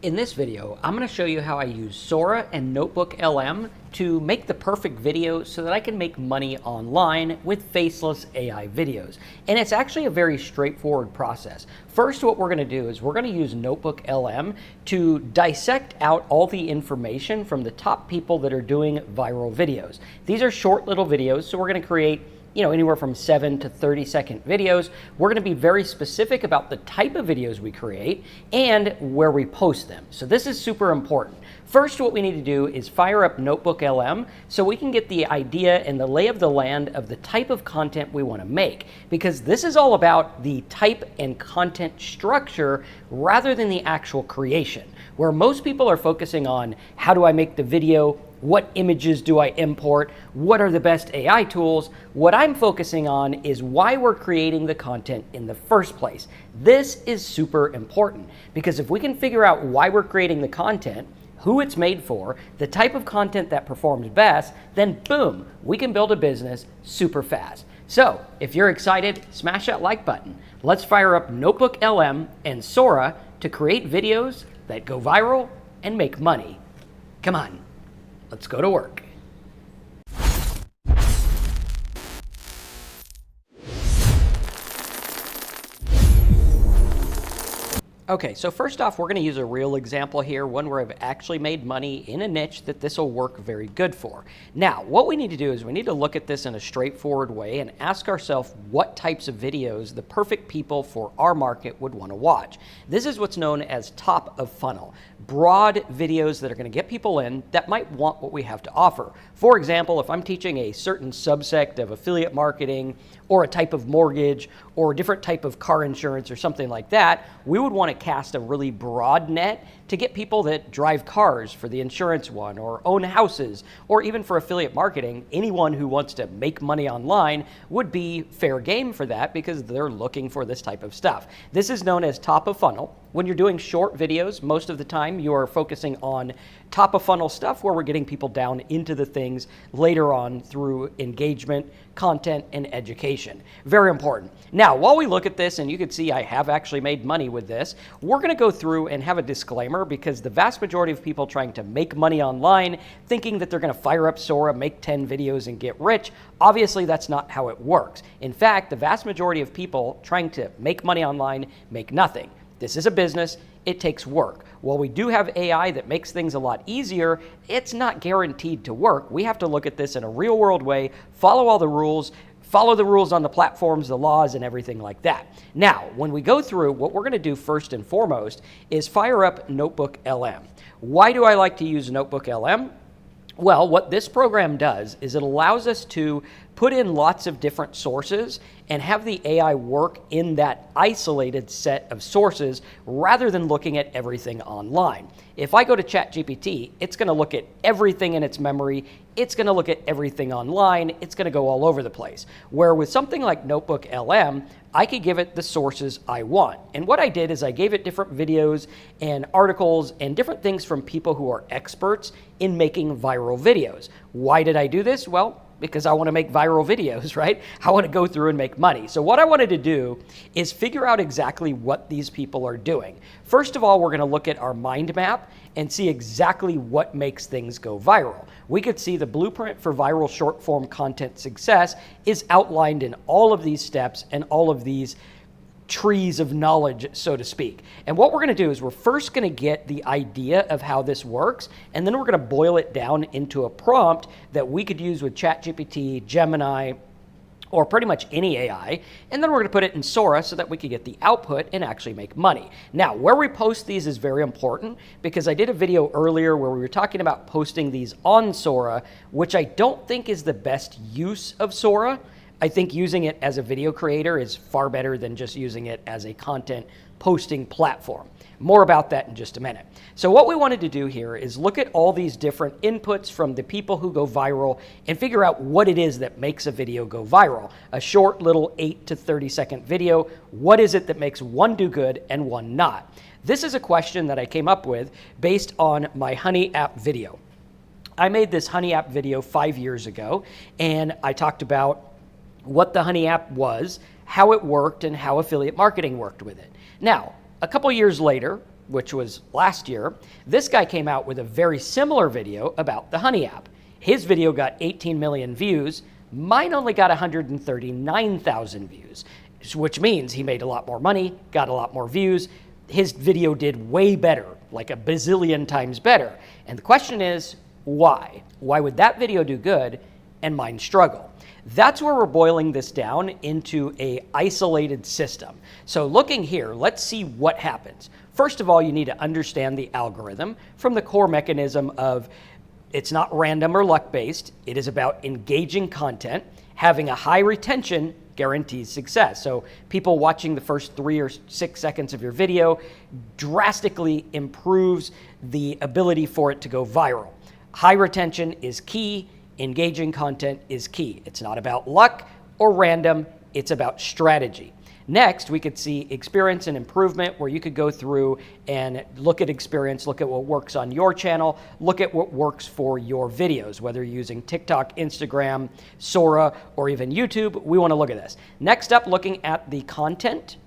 In this video, I'm going to show you how I use Sora and NotebookLM to make the perfect video so that I can make money online with faceless AI videos. And it's actually a very straightforward process. First, what we're going to do is we're going to use NotebookLM to dissect out all the information from the top people that are doing viral videos. These are short little videos, so we're going to create anywhere from 7 to 30-second videos. We're going to be very specific about the type of videos we create and where we post them. So this is super important. First, what we need to do is fire up NotebookLM so we can get the idea and the lay of the land of the type of content we want to make, because this is all about the type and content structure rather than the actual creation, where most people are focusing on how do I make the video, what images do I import, what are the best AI tools. What I'm focusing on is why we're creating the content in the first place. This is super important because if we can figure out why we're creating the content, who it's made for, the type of content that performs best, then boom, we can build a business super fast. So if you're excited, smash that like button. Let's fire up NotebookLM and Sora to create videos that go viral and make money. Come on. Let's go to work. Okay, so first off, we're going to use a real example here, one where I've actually made money in a niche that this will work very good for. Now, what we need to do is we need to look at this in a straightforward way and ask ourselves what types of videos the perfect people for our market would want to watch. This is what's known as top of funnel. Broad videos that are going to get people in that might want what we have to offer. For example, if I'm teaching a certain subsect of affiliate marketing or a type of mortgage or a different type of car insurance or something like that, we would want to cast a really broad net to get people that drive cars for the insurance one, or own houses, or even for affiliate marketing. Anyone who wants to make money online would be fair game for that because they're looking for this type of stuff. This is known as top of funnel. When you're doing short videos, most of the time you are focusing on top of funnel stuff where we're getting people down into the things later on through engagement, content, and education. Very important. Now, while we look at this, and you can see I have actually made money with this, we're going to go through and have a disclaimer because the vast majority of people trying to make money online thinking that they're going to fire up Sora, make 10 videos, and get rich. Obviously, that's not how it works. In fact, the vast majority of people trying to make money online make nothing. This is a business. It takes work. While we do have AI that makes things a lot easier, it's not guaranteed to work. We have to look at this in a real world way, follow all the rules, follow the rules on the platforms, the laws, and everything like that. Now, when we go through, what we're going to do first and foremost is fire up NotebookLM. Why do I like to use NotebookLM? Well, what this program does is it allows us to put in lots of different sources and have the AI work in that isolated set of sources rather than looking at everything online. If I go to ChatGPT, it's going to look at everything in its memory. It's going to look at everything online. It's going to go all over the place. Where with something like NotebookLM, I could give it the sources I want. And what I did is I gave it different videos and articles and different things from people who are experts in making viral videos. Why did I do this? Well, because I want to make viral videos, right? I want to go through and make money. So what I wanted to do is figure out exactly what these people are doing. First of all, we're going to look at our mind map and see exactly what makes things go viral. We could see the blueprint for viral short form content success is outlined in all of these steps and all of these trees of knowledge, so to speak. And what we're going to do is we're first going to get the idea of how this works, and then we're going to boil it down into a prompt that we could use with ChatGPT, Gemini, or pretty much any AI, and then we're going to put it in Sora so that we can get the output and actually make money. Now, where we post these is very important because I did a video earlier where we were talking about posting these on Sora, which I don't think is the best use of Sora. I think using it as a video creator is far better than just using it as a content posting platform. More about that in just a minute. So what we wanted to do here is look at all these different inputs from the people who go viral and figure out what it is that makes a video go viral. A short little 8 to 30-second video, what is it that makes one do good and one not? This is a question that I came up with based on my Honey app video. I made this Honey app video 5 years ago, and I talked about what the Honey app was, how it worked, and how affiliate marketing worked with it. Now, a couple years later, which was last year, this guy came out with a very similar video about the Honey app. His video got 18 million views. Mine only got 139,000 views, which means he made a lot more money, got a lot more views. His video did way better, like a bazillion times better. And the question is, why? Why would that video do good and mine struggle? That's where we're boiling this down into a isolated system. So looking here, let's see what happens. First of all, you need to understand the algorithm from the core mechanism of it's not random or luck-based. It is about engaging content. Having a high retention guarantees success. So people watching the first 3 or 6 seconds of your video drastically improves the ability for it to go viral. High retention is key. Engaging content is key. It's not about luck or random. It's about strategy. Next, we could see experience and improvement, where you could go through and look at experience, look at what works on your channel, look at what works for your videos, whether you're using TikTok, Instagram, Sora, or even YouTube. We want to look at this. Next up, looking at the content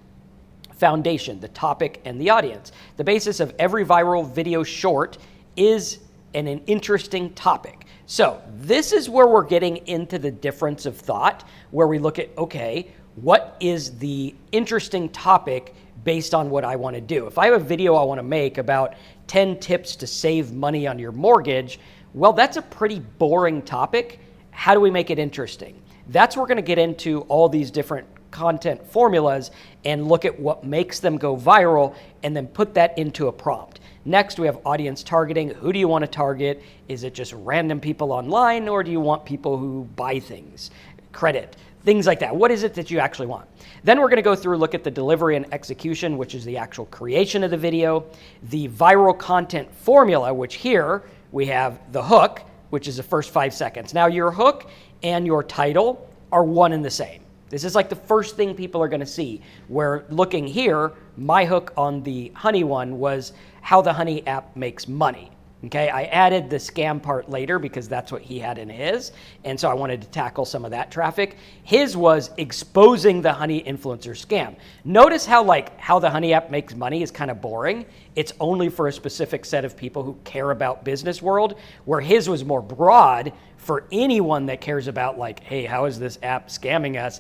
foundation, the topic, and the audience. The basis of every viral video short is an interesting topic. So this is where we're getting into the difference of thought, where we look at, okay, what is the interesting topic based on what I want to do? If I have a video I want to make about 10 tips to save money on your mortgage, well, that's a pretty boring topic. How do we make it interesting? That's where we're going to get into all these different content formulas and look at what makes them go viral and then put that into a prompt. Next, we have audience targeting. Who do you want to target? Is it just random people online, or do you want people who buy things, credit, things like that? What is it that you actually want? Then we're going to go through, look at the delivery and execution, which is the actual creation of the video, the viral content formula, which here we have the hook, which is the first 5 seconds. Now, your hook and your title are one and the same. This is like the first thing people are going to see. Where looking here, my hook on the Honey one was how the Honey app makes money. Okay, I added the scam part later because that's what he had in his. And so I wanted to tackle some of that traffic. His was exposing the Honey influencer scam. Notice how the Honey app makes money is kind of boring. It's only for a specific set of people who care about business world, where his was more broad for anyone that cares about hey, how is this app scamming us?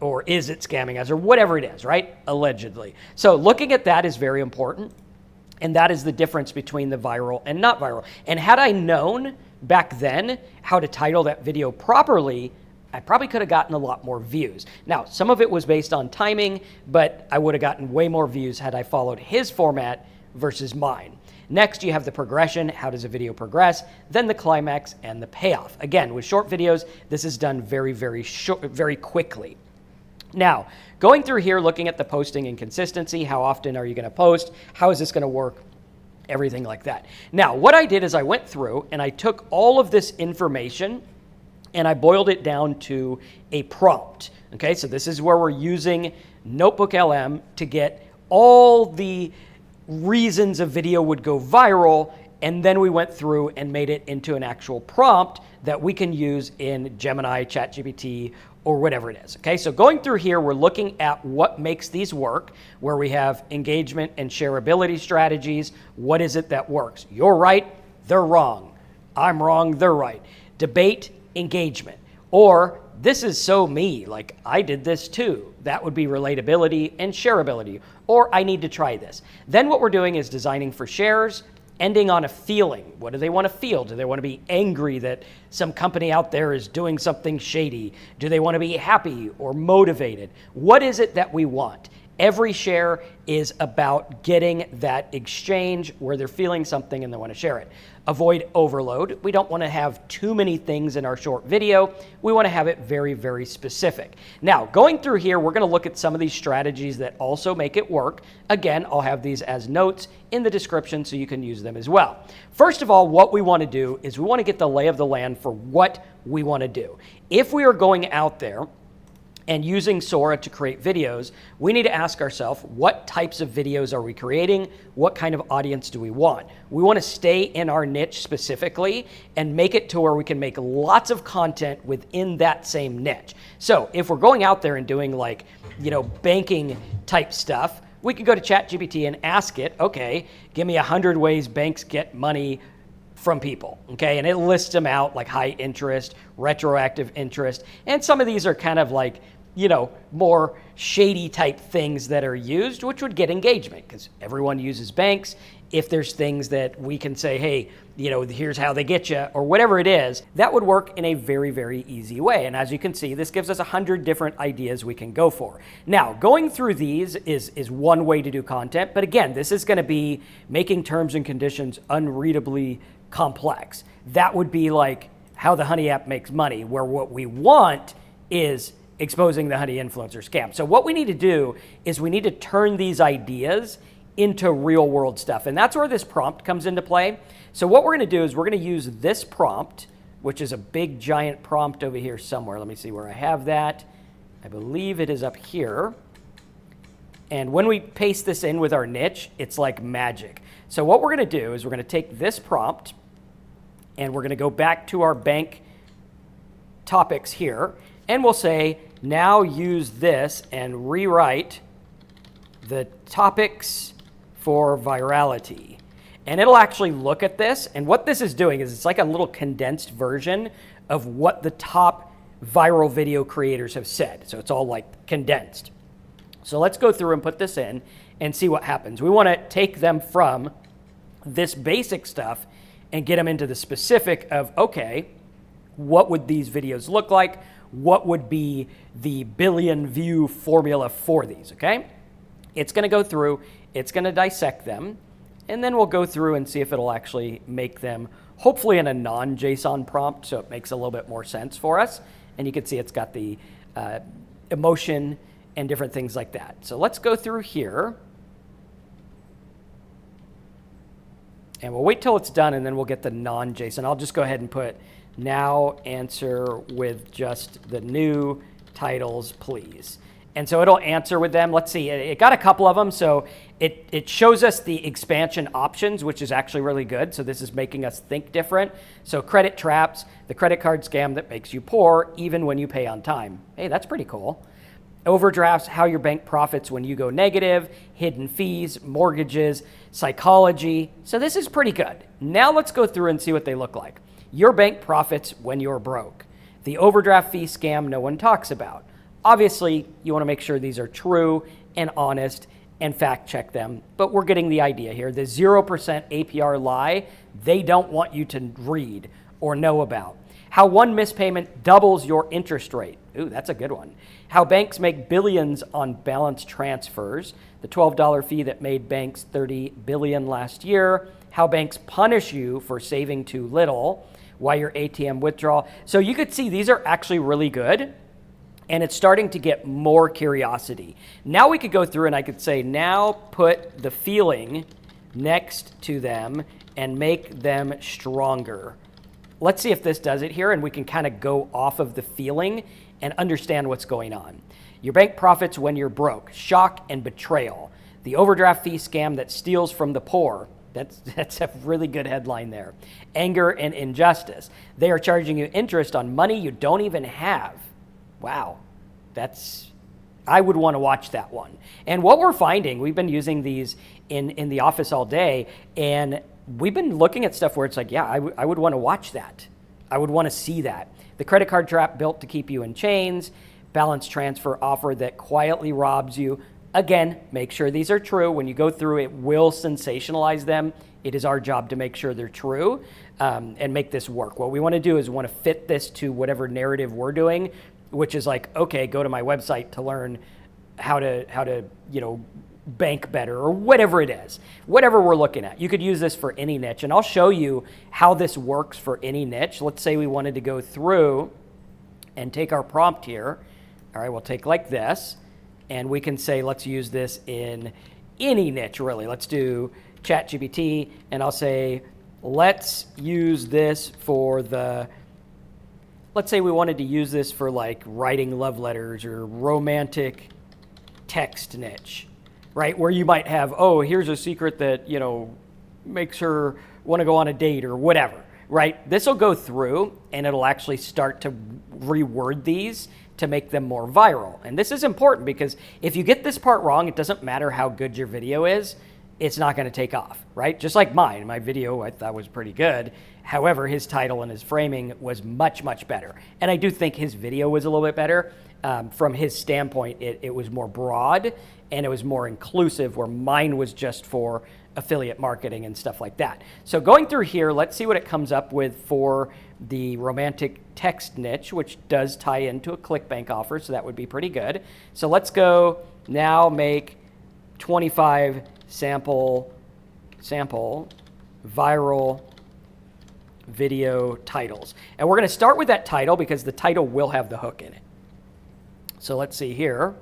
Or is it scamming us? Or whatever it is, right? Allegedly. So looking at that is very important. And that is the difference between the viral and not viral. And had I known back then how to title that video properly, I probably could have gotten a lot more views. Now, some of it was based on timing, but I would have gotten way more views had I followed his format versus mine. Next, you have the progression. How does a video progress? Then the climax and the payoff. Again, with short videos, this is done very, very short, very quickly. Now, going through here, looking at the posting and consistency, how often are you going to post? How is this going to work? Everything like that. Now, what I did is I went through and I took all of this information and I boiled it down to a prompt. Okay, so this is where we're using NotebookLM to get all the reasons a video would go viral, and then we went through and made it into an actual prompt that we can use in Gemini, ChatGPT, or whatever it is. Okay, so going through here, we're looking at what makes these work, where we have engagement and shareability strategies. What is it that works? You're right, they're wrong. I'm wrong, they're right. Debate, engagement. Or this is so me, I did this too. That would be relatability and shareability. Or I need to try this. Then what we're doing is designing for shares, ending on a feeling. What do they want to feel? Do they want to be angry that some company out there is doing something shady? Do they want to be happy or motivated? What is it that we want? Every share is about getting that exchange where they're feeling something and they want to share it. Avoid overload. We don't want to have too many things in our short video. We want to have it very, very specific. Now, going through here, we're going to look at some of these strategies that also make it work. Again, I'll have these as notes in the description so you can use them as well. First of all, what we want to do is we want to get the lay of the land for what we want to do. If we are going out there and using Sora to create videos, we need to ask ourselves, what types of videos are we creating? What kind of audience do we want? We want to stay in our niche specifically and make it to where we can make lots of content within that same niche. So if we're going out there and doing banking type stuff, we could go to ChatGPT and ask it, okay, give me 100 ways banks get money from people, okay? And it lists them out like high interest, retroactive interest, and some of these are kind of like, you know, more shady type things that are used, which would get engagement because everyone uses banks. If there's things that we can say, hey, you know, here's how they get you, or whatever it is, that would work in a very, very easy way. And as you can see, this gives us 100 different ideas we can go for. Now, going through these is one way to do content, but again, this is going to be making terms and conditions unreadably complex. That would be like how the Honey app makes money, where what we want is exposing the Honey influencer scam. So what we need to do is we need to turn these ideas into real world stuff. And that's where this prompt comes into play. So what we're gonna do is we're gonna use this prompt, which is a big giant prompt over here somewhere. Let me see where I have that. I believe it is up here. And when we paste this in with our niche, it's like magic. So what we're gonna do is we're gonna take this prompt and we're gonna go back to our bank topics here, and we'll say, now use this and rewrite the topics for virality. And it'll actually look at this, and what this is doing is it's like a little condensed version of what the top viral video creators have said. So it's all like condensed. So let's go through and put this in and see what happens. We want to take them from this basic stuff and get them into the specific of, okay, what would these videos look like? What would be the billion view formula for these, okay? It's going to go through, it's going to dissect them, and then we'll go through and see if it'll actually make them, hopefully in a non-JSON prompt, so it makes a little bit more sense for us. And you can see it's got the emotion and different things like that. So let's go through here. And we'll wait till it's done, and then we'll get the non-JSON. I'll just go ahead and put, now answer with just the new titles, please. And so it'll answer with them. Let's see, it got a couple of them. So it shows us the expansion options, which is actually really good. So this is making us think different. So credit traps, the credit card scam that makes you poor even when you pay on time. Hey, that's pretty cool. Overdrafts, how your bank profits when you go negative, hidden fees, mortgages, psychology. So this is pretty good. Now let's go through and see what they look like. Your bank profits when you're broke. The overdraft fee scam no one talks about. Obviously, you want to make sure these are true and honest and fact check them, but we're getting the idea here. The 0% APR lie, they don't want you to read or know about. How one mispayment doubles your interest rate. Ooh, that's a good one. How banks make billions on balance transfers. The $12 fee that made banks $30 billion last year. How banks punish you for saving too little. Why your ATM withdrawal. So you could see these are actually really good. And it's starting to get more curiosity. Now we could go through and I could say, now put the feeling next to them and make them stronger. Let's see if this does it here, and we can kind of go off of the feeling and understand what's going on. Your bank profits when you're broke. Shock and betrayal. The overdraft fee scam that steals from the poor. That's a really good headline there. Anger and injustice. They are charging you interest on money you don't even have. Wow, I would want to watch that one. And what we're finding, we've been using these in the office all day, and we've been looking at stuff where it's like, yeah, I would want to watch that. I would want to see that. The credit card trap built to keep you in chains, balance transfer offer that quietly robs you. Again, make sure these are true. When you go through, it will sensationalize them. It is our job to make sure they're true and make this work. What we want to do is we want to fit this to whatever narrative we're doing, which is like, okay, go to my website to learn how to bank better, or whatever it is, whatever we're looking at. You could use this for any niche, and I'll show you how this works for any niche. Let's say we wanted to go through and take our prompt here. All right, we'll take like this, and we can say, let's use this in any niche, really. Let's do ChatGPT, and I'll say, let's use this for let's say we wanted to use this for like writing love letters or romantic text niche, right? Where you might have, oh, here's a secret that, makes her want to go on a date or whatever, right? This will go through and it'll actually start to reword these to make them more viral. And this is important because if you get this part wrong, it doesn't matter how good your video is, it's not going to take off, right? Just like mine. My video I thought was pretty good. However, his title and his framing was much, much better. And I do think his video was a little bit better. From his standpoint, it was more broad and it was more inclusive, where mine was just for affiliate marketing and stuff like that. So going through here, let's see what it comes up with for the romantic text niche, which does tie into a ClickBank offer, so that would be pretty good. So let's go now make 25 sample viral video titles. And we're going to start with that title because the title will have the hook in it. So let's see here.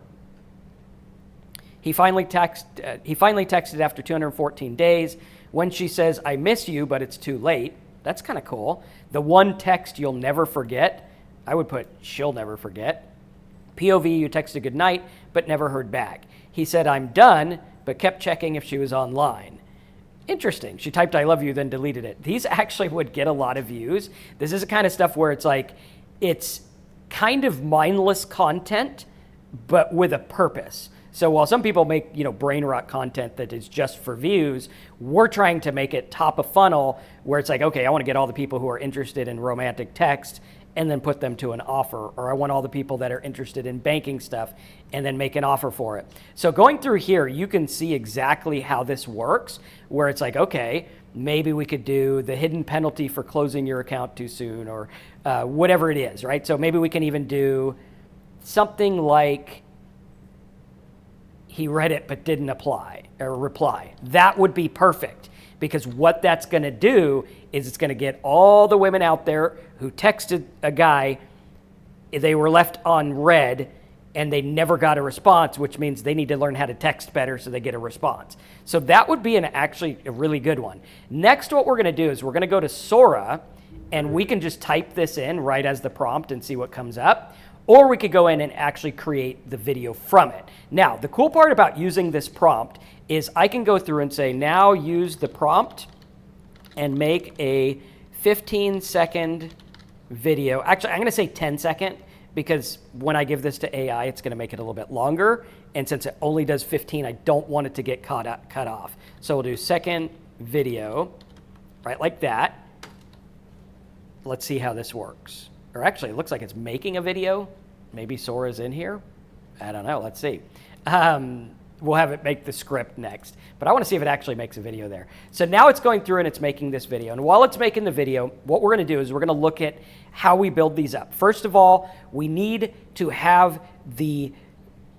He finally texted after 214 days. When she says, "I miss you, but it's too late." That's kind of cool. The one text you'll never forget. I would put, "She'll never forget." POV, you texted good night, but never heard back. He said, "I'm done," but kept checking if she was online. Interesting. She typed, "I love you," then deleted it. These actually would get a lot of views. This is the kind of stuff where it's like, it's kind of mindless content, but with a purpose. So while some people make, brain rot content that is just for views, we're trying to make it top of funnel where it's like, okay, I want to get all the people who are interested in romantic text and then put them to an offer. Or I want all the people that are interested in banking stuff and then make an offer for it. So going through here, you can see exactly how this works, where it's like, okay, maybe we could do the hidden penalty for closing your account too soon, or whatever it is, right? So maybe we can even do something like, he read it but didn't reply. That would be perfect, because what that's going to do is it's going to get all the women out there who texted a guy, they were left on read and they never got a response, which means they need to learn how to text better so they get a response. So that would be actually a really good one. Next, what we're going to do is we're going to go to Sora, and we can just type this in right as the prompt and see what comes up. Or we could go in and actually create the video from it. Now, the cool part about using this prompt is I can go through and say, now use the prompt and make a 15-second video. Actually, I'm going to say 10-second, because when I give this to AI, it's going to make it a little bit longer. And since it only does 15, I don't want it to get cut off. So we'll do second video, right, like that. Let's see how this works. Or actually, it looks like it's making a video. Maybe Sora's in here. I don't know. Let's see. We'll have it make the script next. But I want to see if it actually makes a video there. So now it's going through and it's making this video. And while it's making the video, what we're going to do is we're going to look at how we build these up. First of all, we need to have the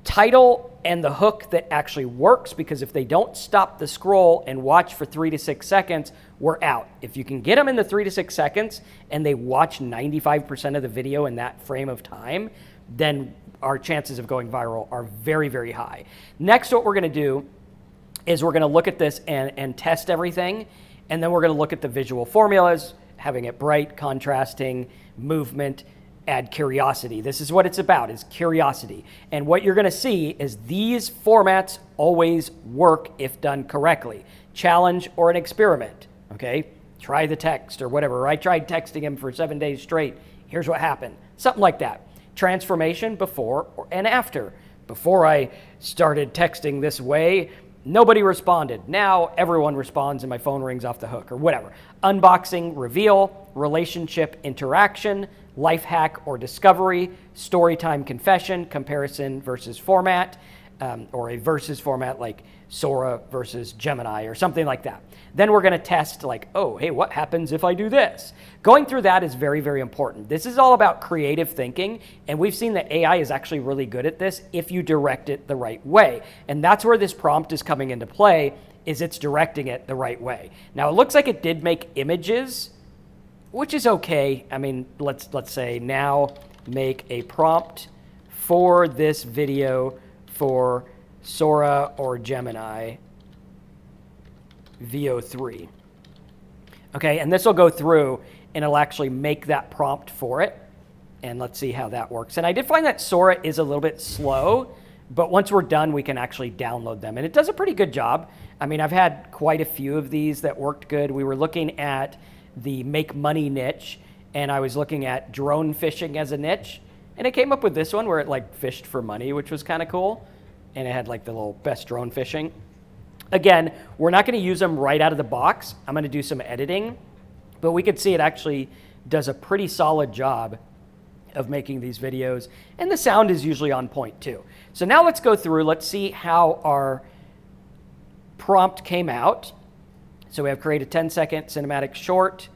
title and the hook that actually works, because if they don't stop the scroll and watch for 3 to 6 seconds, we're out. If you can get them in the 3 to 6 seconds and they watch 95% of the video in that frame of time, then our chances of going viral are very, very high. Next, what we're going to do is we're going to look at this and test everything, and then we're going to look at the visual formulas, having it bright, contrasting, movement, add curiosity. This is what it's about, is curiosity. And what you're going to see is these formats always work if done correctly. Challenge or an experiment, okay? Try the text or whatever. I tried texting him for 7 days straight. Here's what happened. Something like that. Transformation before and after. Before I started texting this way, nobody responded. Now everyone responds and my phone rings off the hook, or whatever. Unboxing, reveal, relationship interaction, life hack or discovery, story time confession, comparison versus format, or a versus format like Sora versus Gemini or something like that. Then we're going to test like, oh, hey, what happens if I do this? Going through that is very, very important. This is all about creative thinking, and we've seen that AI is actually really good at this if you direct it the right way. And that's where this prompt is coming into play, is it's directing it the right way. Now, it looks like it did make images, which is okay. I mean, let's say now make a prompt for this video for Sora or Gemini VO3. Okay, and this will go through and it'll actually make that prompt for it. And let's see how that works. And I did find that Sora is a little bit slow, but once we're done, we can actually download them. And it does a pretty good job. I mean, I've had quite a few of these that worked good. We were looking at the make money niche, and I was looking at drone fishing as a niche, and it came up with this one where it like fished for money, which was kind of cool. And it had like the little best drone fishing. Again, we're not going to use them right out of the box. I'm going to do some editing, but we could see it actually does a pretty solid job of making these videos, and the sound is usually on point too. So now let's go through, let's see how our prompt came out. So we have create a 10-second cinematic short.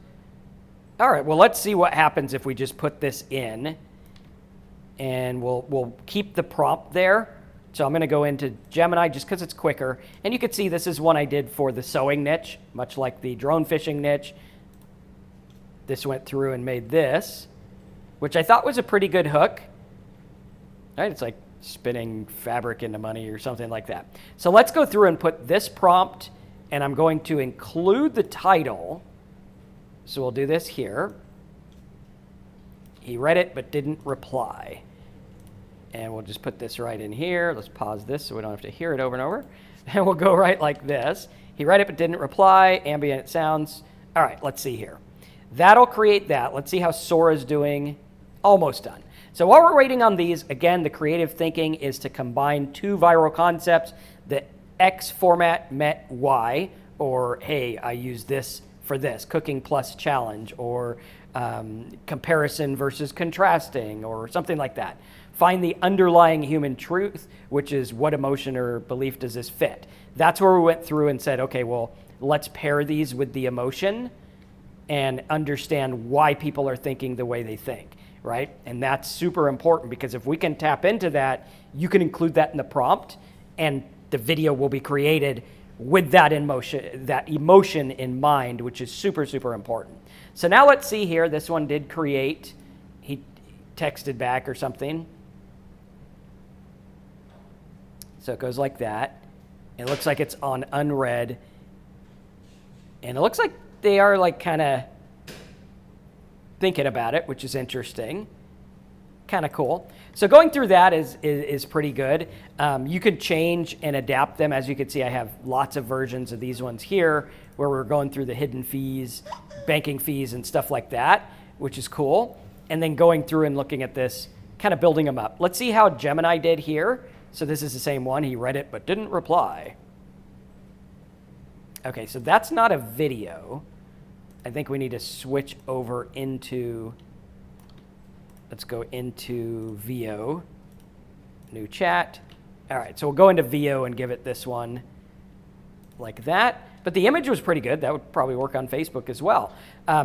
All right, well, let's see what happens if we just put this in, and we'll keep the prompt there. So I'm going to go into Gemini just because it's quicker. And you can see this is one I did for the sewing niche, much like the drone fishing niche. This went through and made this, which I thought was a pretty good hook. All right, it's like spinning fabric into money or something like that. So let's go through and put this prompt, and I'm going to include the title. So we'll do this here. He read it but didn't reply. And we'll just put this right in here. Let's pause this so we don't have to hear it over and over. And we'll go right like this. He read it but didn't reply. Ambient sounds. All right, let's see here. That'll create that. Let's see how Sora's doing. Almost done. So while we're waiting on these, again, the creative thinking is to combine two viral concepts. The X format met Y, or hey, I use this for this, cooking plus challenge, or comparison versus contrasting, or something like that. Find the underlying human truth, which is what emotion or belief does this fit. That's where we went through and said, okay, well, let's pair these with the emotion and understand why people are thinking the way they think, right? And that's super important, because if we can tap into that, you can include that in the prompt, and the video will be created with that emotion in mind, which is super, super important. So now let's see here. This one did create. He texted back or something. So it goes like that. It looks like it's on unread. And it looks like they are like kind of thinking about it, which is interesting. Kind of cool. So going through that is pretty good. You could change and adapt them. As you can see, I have lots of versions of these ones here where we're going through the hidden fees, banking fees, and stuff like that, which is cool. And then going through and looking at this, kind of building them up. Let's see how Gemini did here. So this is the same one. He read it but didn't reply. Okay, so that's not a video. I think we need to switch over into, let's go into VO, new chat. All right, so we'll go into VO and give it this one like that. But the image was pretty good. That would probably work on Facebook as well.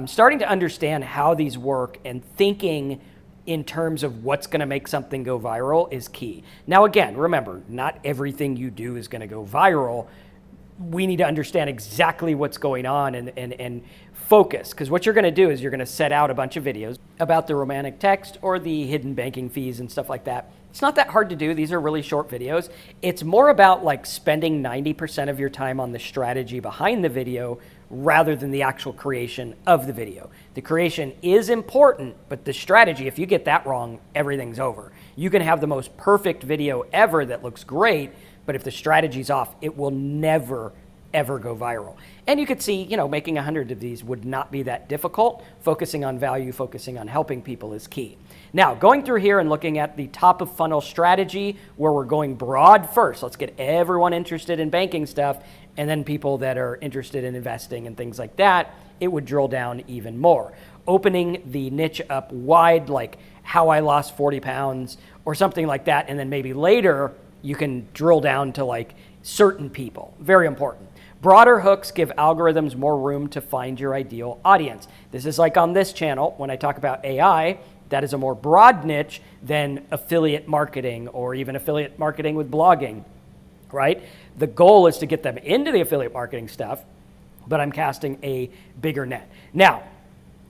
Starting to understand how these work and thinking in terms of what's going to make something go viral is key. Now, again, remember, not everything you do is going to go viral. We need to understand exactly what's going on and focus, because what you're going to do is you're going to set out a bunch of videos about the romantic text or the hidden banking fees and stuff like that. It's not that hard to do. These are really short videos. It's more about like spending 90% of your time on the strategy behind the video rather than the actual creation of the video. The creation is important, but the strategy, if you get that wrong, everything's over. You can have the most perfect video ever that looks great, but if the strategy's off, it will never, ever go viral. And you could see, you know, making 100 of these would not be that difficult. Focusing on value, focusing on helping people is key. Now, going through here and looking at the top of funnel strategy, where we're going broad first. Let's get everyone interested in banking stuff, and then people that are interested in investing and things like that, it would drill down even more. Opening the niche up wide, like how I lost 40 pounds or something like that, and then maybe later you can drill down to like certain people. Very important. Broader hooks give algorithms more room to find your ideal audience. This is like on this channel, when I talk about AI, that is a more broad niche than affiliate marketing or even affiliate marketing with blogging, right? The goal is to get them into the affiliate marketing stuff, but I'm casting a bigger net. Now,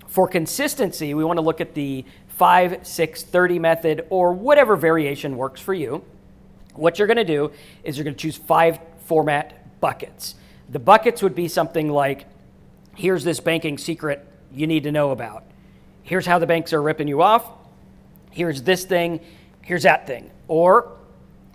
for consistency, we want to look at the 5, 6, 30 method or whatever variation works for you. What you're going to do is you're going to choose 5 format buckets. The buckets would be something like, here's this banking secret you need to know about. Here's how the banks are ripping you off. Here's this thing. Here's that thing. Or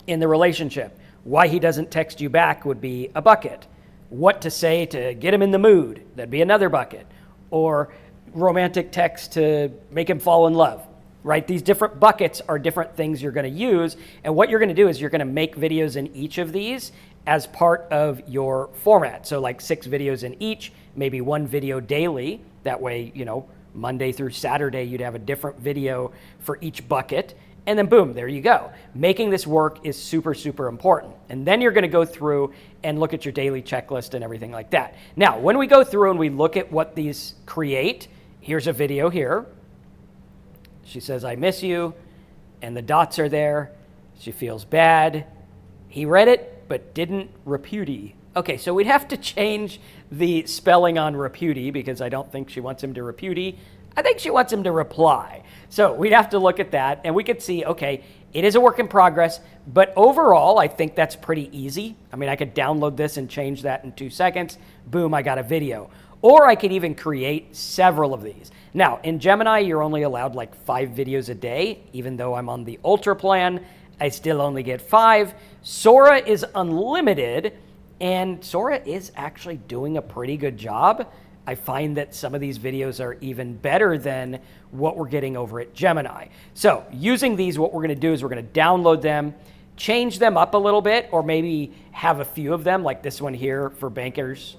in the relationship, why he doesn't text you back would be a bucket. What to say to get him in the mood, that'd be another bucket. or romantic text to make him fall in love, right? These different buckets are different things you're going to use. And what you're going to do is you're going to make videos in each of these as part of your format. So like 6 videos in each, maybe 1 video daily. That way, you know, Monday through Saturday, you'd have a different video for each bucket. And then boom, there you go. Making this work is super, super important. And then you're going to go through and look at your daily checklist and everything like that. Now, when we go through and we look at what these create, here's a video here. She says, I miss you. And the dots are there. She feels bad. He read it, but didn't repudiate. Okay, so we'd have to change the spelling on repudiate because I don't think she wants him to repudiate. I think she wants him to reply. So we'd have to look at that and we could see, okay, it is a work in progress, but overall, I think that's pretty easy. I mean, I could download this and change that in 2 seconds. Boom, I got a video. Or I could even create several of these. Now, in Gemini, you're only allowed like 5 videos a day. Even though I'm on the Ultra plan, I still only get 5. Sora is unlimited, and Sora is actually doing a pretty good job. I find that some of these videos are even better than what we're getting over at Gemini. So using these, what we're going to do is we're going to download them, change them up a little bit, or maybe have a few of them, like this one here for bankers.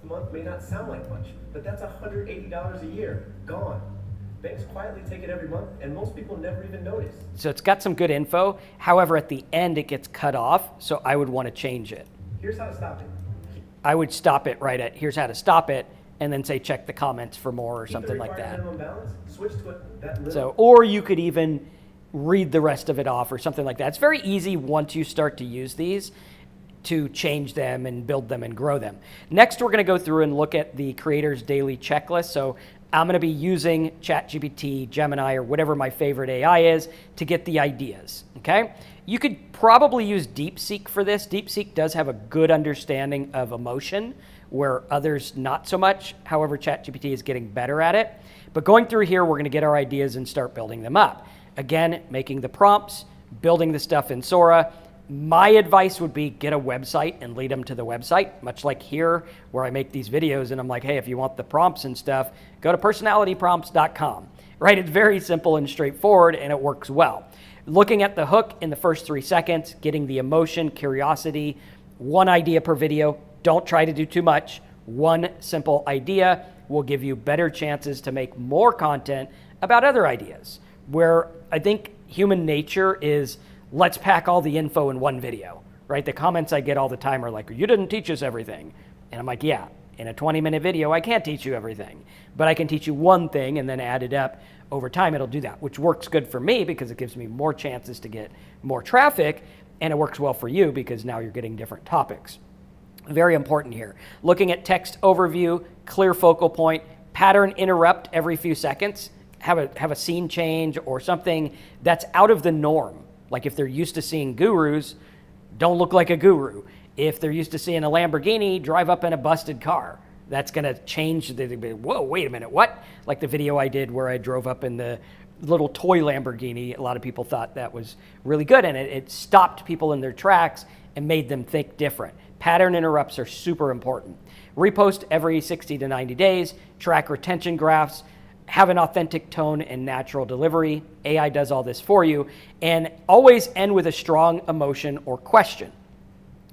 A month may not sound like much, but that's $180 a year, gone. Banks quietly take it every month, and most people never even notice. So it's got some good info. However, at the end, it gets cut off, so I would want to change it. Here's how to stop it. I would stop it right at, here's how to stop it, and then say check the comments for more or Keep something the like required that. minimum balance, switch to that limit. So, or you could even read the rest of it off or something like that. It's very easy once you start to use these to change them and build them and grow them. Next, we're going to go through and look at the creator's daily checklist. So I'm going to be using ChatGPT, Gemini, or whatever my favorite AI is to get the ideas, okay? You could probably use DeepSeek for this. DeepSeek does have a good understanding of emotion, where others not so much. However, ChatGPT is getting better at it. But going through here, we're going to get our ideas and start building them up. Again, making the prompts, building the stuff in Sora. My advice would be get a website and lead them to the website, much like here where I make these videos and I'm like, hey, if you want the prompts and stuff, go to personalityprompts.com, right? It's very simple and straightforward and it works well. Looking at the hook in the first 3 seconds, getting the emotion, curiosity, 1 idea per video. Don't try to do too much. 1 simple idea will give you better chances to make more content about other ideas, where I think human nature is let's pack all the info in 1 video, right? The comments I get all the time are like, you didn't teach us everything. And I'm like, yeah, in a 20-minute video, I can't teach you everything, but I can teach you 1 thing and then add it up over time. It'll do that, which works good for me because it gives me more chances to get more traffic, and it works well for you because now you're getting different topics. Very important here. Looking at text overview, clear focal point, pattern interrupt every few seconds, have a scene change or something that's out of the norm. Like if they're used to seeing gurus, don't look like a guru. If they're used to seeing a Lamborghini, drive up in a busted car. That's going to change. Whoa, wait a minute, what? Like the video I did where I drove up in the little toy Lamborghini. A lot of people thought that was really good, and it stopped people in their tracks and made them think different. Pattern interrupts are super important. Repost every 60 to 90 days, track retention graphs, have an authentic tone and natural delivery. AI does all this for you. And always end with a strong emotion or question.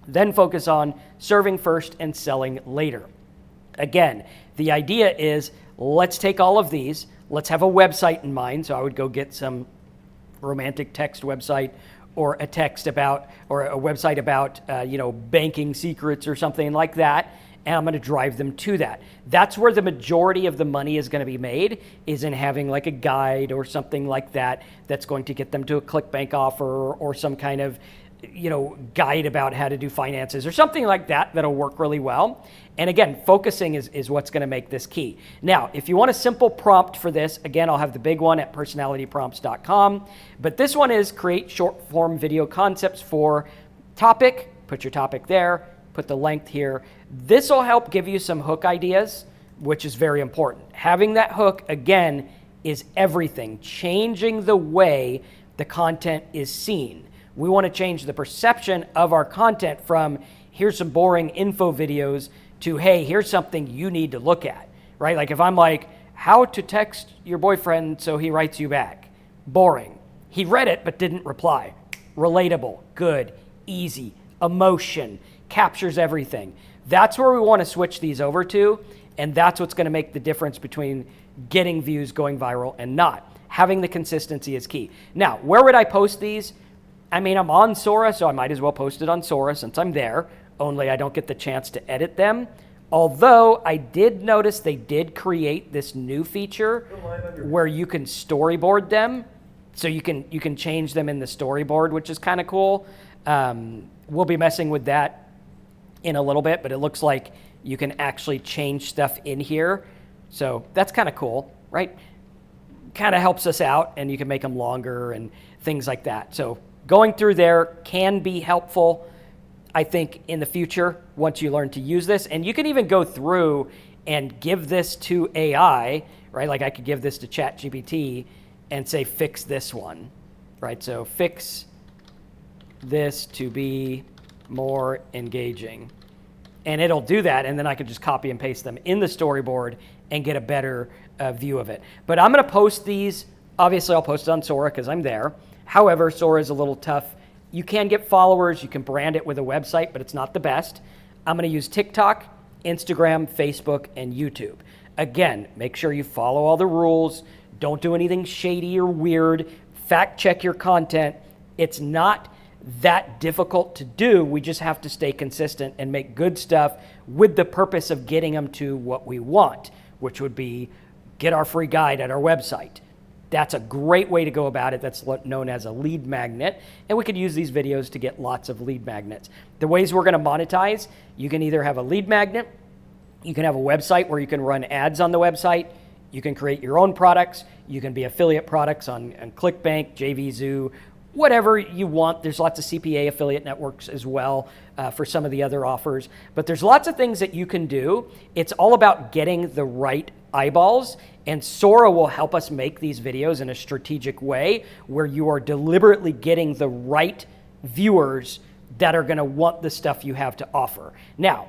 Then focus on serving first and selling later. Again, the idea is let's take all of these. Let's have a website in mind. So I would go get some romantic text website or a text about, or a website about, banking secrets or something like that. And I'm going to drive them to that. That's where the majority of the money is going to be made, is in having like a guide or something like that that's going to get them to a ClickBank offer or some kind of, guide about how to do finances or something like that that'll work really well. And again, focusing is what's going to make this key. Now, if you want a simple prompt for this, again, I'll have the big one at personalityprompts.com. But this one is create short form video concepts for topic. Put your topic there. Put the length here. This will help give you some hook ideas, which is very important. Having that hook, again, is everything. Changing the way the content is seen. We want to change the perception of our content from, here's some boring info videos to, hey, here's something you need to look at, right? Like if I'm like, how to text your boyfriend so he writes you back. Boring. He read it but didn't reply. Relatable, good, easy, emotion, captures everything. That's where we want to switch these over to, and that's what's going to make the difference between getting views, going viral, and not. Having the consistency is key. Now, where would I post these? I mean, I'm on Sora, so I might as well post it on Sora since I'm there, only I don't get the chance to edit them. Although I did notice they did create this new feature where you can storyboard them. So you can change them in the storyboard, which is kind of cool. We'll be messing with that in a little bit, but it looks like you can actually change stuff in here. So that's kind of cool, right? Kind of helps us out, and you can make them longer and things like that. So going through there can be helpful, I think, in the future once you learn to use this. And you can even go through and give this to AI, right? Like I could give this to ChatGPT and say, fix this one, right? So fix this to be more engaging. And it'll do that, and then I could just copy and paste them in the storyboard and get a better view of it. But I'm gonna post these. Obviously, I'll post it on Sora because I'm there. However, Sora is a little tough. You can get followers, you can brand it with a website, but it's not the best. I'm gonna use TikTok, Instagram, Facebook, and YouTube. Again, make sure you follow all the rules. Don't do anything shady or weird. Fact check your content. It's not that difficult to do. We just have to stay consistent and make good stuff with the purpose of getting them to what we want, which would be get our free guide at our website. That's a great way to go about it. That's known as a lead magnet. And we could use these videos to get lots of lead magnets. The ways we're going to monetize, you can either have a lead magnet, you can have a website where you can run ads on the website, you can create your own products, you can be affiliate products on ClickBank, JVZoo, whatever you want. There's lots of CPA affiliate networks as well for some of the other offers. But there's lots of things that you can do. It's all about getting the right eyeballs, and Sora will help us make these videos in a strategic way where you are deliberately getting the right viewers that are going to want the stuff you have to offer. Now,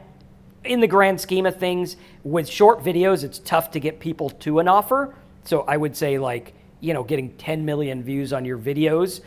in the grand scheme of things, with short videos, it's tough to get people to an offer. So I would say, like, you know, getting 10 million views on your videos,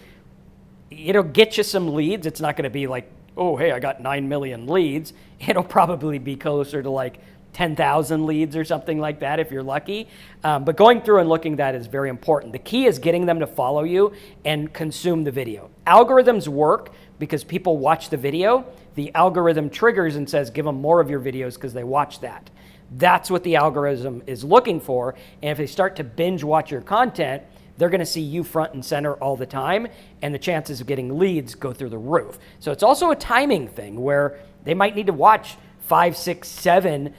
it'll get you some leads. It's not going to be like, oh, hey, I got 9 million leads. It'll probably be closer to like 10,000 leads or something like that if you're lucky. But going through and looking at that is very important. The key is getting them to follow you and consume the video. Algorithms work because people watch the video. The algorithm triggers and says, give them more of your videos because they watch that. That's what the algorithm is looking for. And if they start to binge watch your content, they're going to see you front and center all the time, and the chances of getting leads go through the roof. So it's also a timing thing where they might need to watch 5, 6, 7,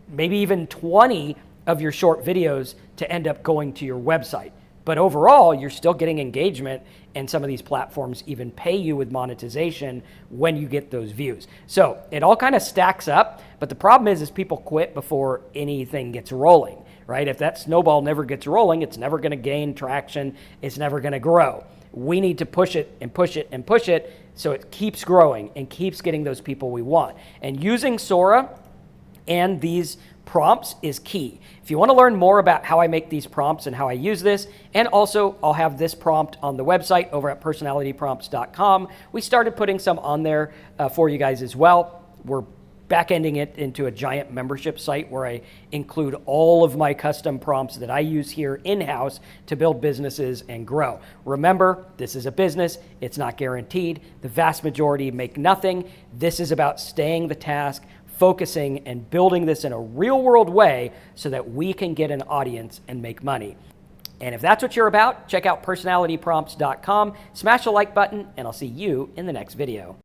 maybe even 20 of your short videos to end up going to your website. But overall, you're still getting engagement, and some of these platforms even pay you with monetization when you get those views. So it all kind of stacks up, but the problem is people quit before anything gets rolling, right? If that snowball never gets rolling, it's never going to gain traction. It's never going to grow. We need to push it and push it and push it so it keeps growing and keeps getting those people we want. And using Sora and these prompts is key. If you want to learn more about how I make these prompts and how I use this, and also I'll have this prompt on the website over at personalityprompts.com. We started putting some on there for you guys as well. We're back-ending it into a giant membership site where I include all of my custom prompts that I use here in-house to build businesses and grow. Remember, this is a business. It's not guaranteed. The vast majority make nothing. This is about staying the task, focusing, and building this in a real-world way so that we can get an audience and make money. And if that's what you're about, check out personalityprompts.com, smash the like button, and I'll see you in the next video.